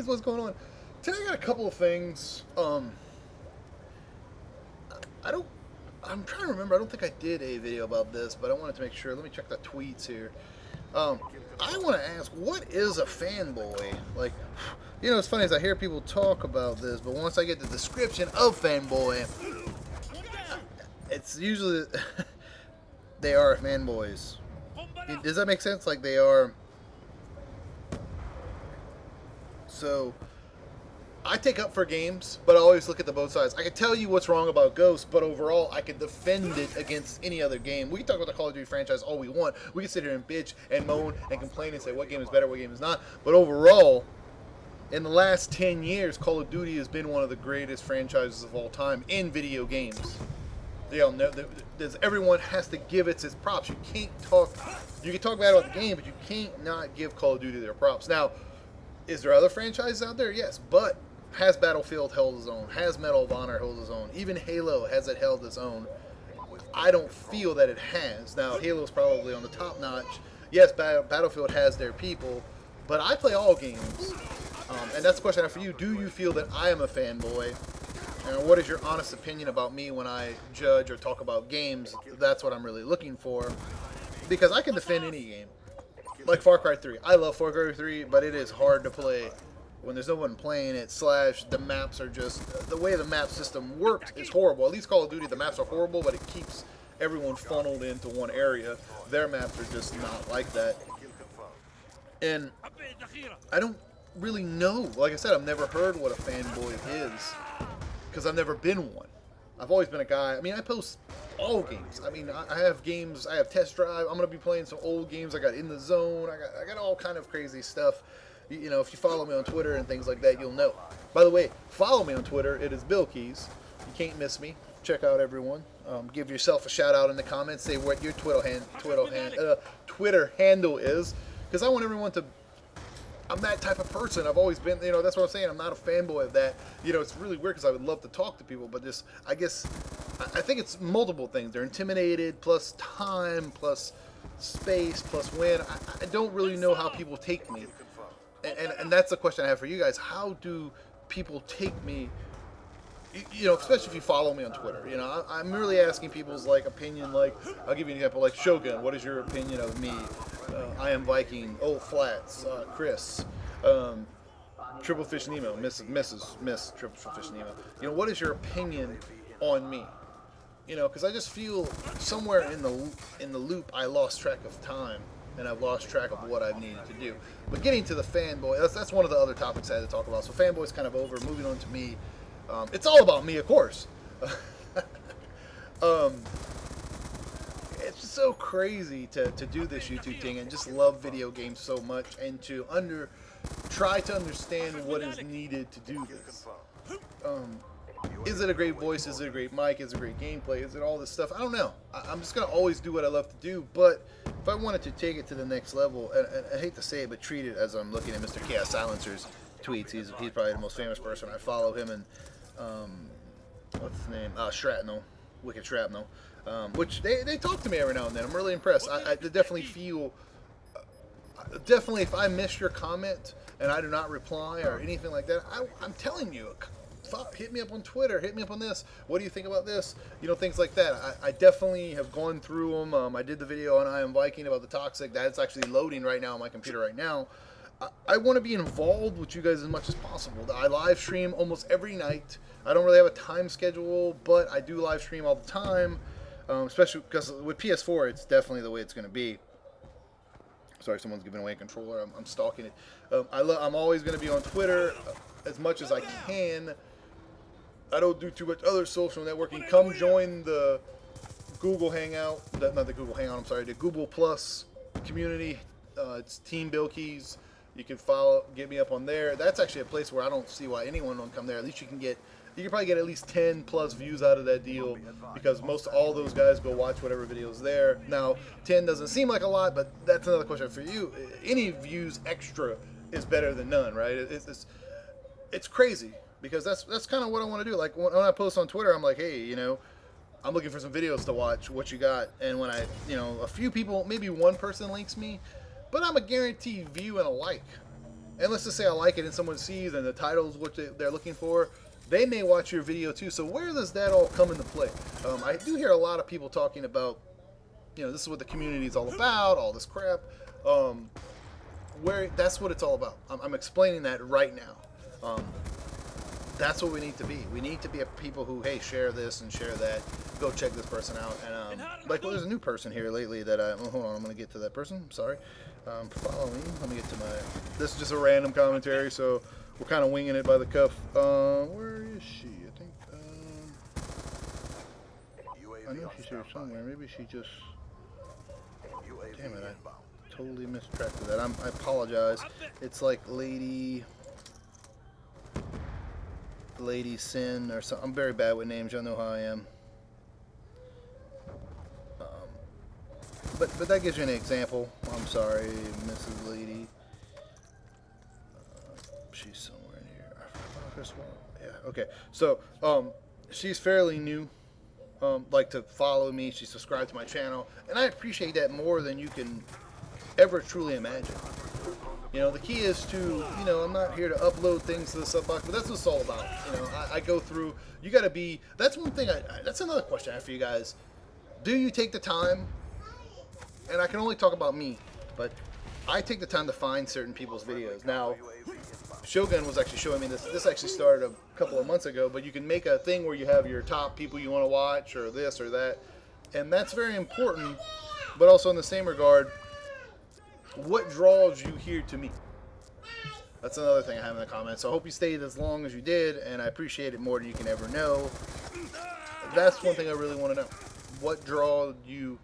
what's going on. Today I got a couple of things. I don't. I'm trying to remember. I don't think I did a video about this, but I wanted to make sure. Let me check the tweets here. I want to ask, what is a fanboy? Like, you know, it's funny as I hear people talk about this, but once I get the description of fanboy, it's usually they are fanboys. Does that make sense? Like they are. So I take up for games, but I always look at the both sides. I can tell you what's wrong about Ghost, but overall, I can defend it against any other game. We can talk about the Call of Duty franchise all we want. We can sit here and bitch and moan and complain and say what game is better, what game is not. But overall, in the last 10 years, Call of Duty has been one of the greatest franchises of all time in video games. You know, everyone has to give it its props. You can talk bad about the game, but you can't not give Call of Duty their props. Now, is there other franchises out there? Yes, but has Battlefield held its own? Has Medal of Honor held its own? Even Halo, has it held its own? I don't feel that it has. Now, Halo's probably on the top notch. Yes, Battlefield has their people, but I play all games. And that's the question I have for you. Do you feel that I am a fanboy? And what is your honest opinion about me when I judge or talk about games? That's what I'm really looking for. Because I can defend any game. Like Far Cry 3. I love Far Cry 3, but it is hard to play when there's no one playing it, / the maps are just, the way the map system works is horrible. At least Call of Duty, the maps are horrible, but it keeps everyone funneled into one area. Their maps are just not like that. And I don't really know. Like I said, I've never heard what a fanboy is, because I've never been one. I've always been a guy, I mean, I post all games. I mean, I have games, I have Test Drive, I'm going to be playing some old games, I got In the Zone, I got all kind of crazy stuff. You know, if you follow me on Twitter and things like that, you'll know. By the way, follow me on Twitter, it is Billkeyz. You can't miss me. Check out everyone. Give yourself a shout out in the comments, say what your Twitter handle is, because I want everyone to, I'm that type of person. I've always been, you know, that's what I'm saying. I'm not a fanboy of that. You know, it's really weird because I would love to talk to people, but just, I guess, I think it's multiple things. They're intimidated, plus time, plus space, plus when. I don't really know how people take me. And that's the question I have for you guys. How do people take me, you know, especially if you follow me on Twitter? You know, I'm really asking people's, like, opinion. Like, I'll give you an example. Like, Shogun, what is your opinion of me? I Am Viking, Old Flats, Chris, Triple Fish Nemo, Miss Triple Fish Nemo. You know, what is your opinion on me? You know, because I just feel somewhere in the loop I lost track of time, and I've lost track of what I've needed to do. But getting to the fanboy, that's one of the other topics I had to talk about. So fanboy's kind of over. Moving on to me. It's all about me, of course. It's just so crazy to do this YouTube thing and just love video games so much and to try to understand what is needed to do this. Is it a great voice? Is it a great mic? Is it great gameplay? Is it all this stuff? I don't know. I'm just going to always do what I love to do, but if I wanted to take it to the next level, and I hate to say it, but treat it as I'm looking at Mr. Chaos Silencer's tweets. He's probably the most famous person. I follow him, and what's his name? Shrapnel, Wicked Shrapnel, which they talk to me every now and then. I'm really impressed. I definitely feel, definitely if I miss your comment and I do not reply or anything like that, I'm telling you, hit me up on Twitter, hit me up on this, what do you think about this, you know, things like that. I definitely have gone through them. I did the video on I Am Viking about the toxic. That's actually loading right now on my computer right now. I want to be involved with you guys as much as possible. I live stream almost every night. I don't really have a time schedule, but I do live stream all the time, especially because with PS4 it's definitely the way it's going to be. Sorry, someone's giving away a controller. I'm stalking it. I'm always going to be on Twitter as much as I can. I don't do too much other social networking. Come join the Google Hangout. Not the Google Hangout, I'm sorry. The Google Plus community. It's Team Billkeyz. You can get me up on there. That's actually a place where I don't see why anyone won't come there. At least you can probably get at least 10 plus views out of that deal, because all those guys go watch whatever videos there. Now, 10 doesn't seem like a lot, but that's another question for you. Any views extra is better than none, right? It's crazy, because that's kind of what I want to do. Like when I post on Twitter, I'm like, hey, you know, I'm looking for some videos to watch. What you got? And when you know, a few people, maybe one person links me, but I'm a guaranteed view and a like. and let's just say I like it and someone sees and the title is what they're looking for, they may watch your video too. So where does that all come into play? I do hear a lot of people talking about, you know, this is what the community is all about, all this crap. Where that's what it's all about. I'm explaining that right now. That's what we need to be. We need to be people who, hey, share this and share that. Go check this person out. And like, well, there's a new person here lately that hold on, I'm gonna get to that person. Sorry. Follow me. Let me get to my. This is just a random commentary, so we're kind of winging it by the cuff. Where is she? I think. I know she's here somewhere. Maybe she just. Damn it! I totally missed track of that. I apologize. It's like Lady Sin or something. I'm very bad with names. Y'all know how I am. But that gives you an example. I'm sorry, Mrs. Lady. She's somewhere in here. I forgot this one. Yeah. Okay. So she's fairly new. Like to follow me. She's subscribed to my channel, and I appreciate that more than you can ever truly imagine. You know, the key is to, you know, I'm not here to upload things to the sub box, but that's what it's all about. You know, I go through, you got to be, that's one thing, that's another question I have for you guys. Do you take the time, and I can only talk about me, but I take the time to find certain people's videos. Now, Shogun was actually showing me this. This actually started a couple of months ago, but you can make a thing where you have your top people you want to watch, or this or that, and that's very important, but also in the same regard, what draws you here to me? That's another thing I have in the comments. So I hope you stayed as long as you did, and I appreciate it more than you can ever know. That's one thing I really want to know. What draws you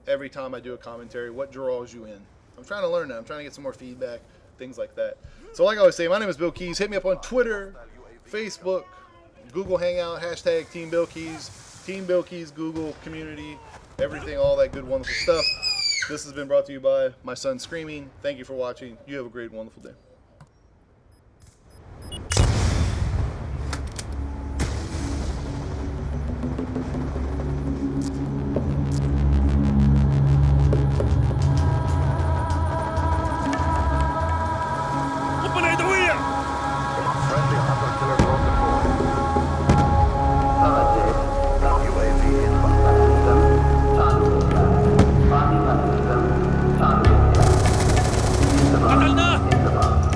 every time I do a commentary? What draws you in? I'm trying to learn that. I'm trying to get some more feedback, things like that. So like I always say, my name is Billkeyz. Hit me up on Twitter, Facebook, Google Hangout, hashtag Team Billkeyz, Google community, everything, all that good, wonderful stuff. This has been brought to you by my son Screaming. Thank you for watching. You have a great, wonderful day. قتلناه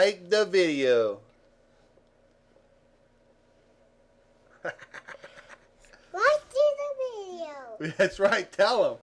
like the video. Like the video. That's right. Tell them.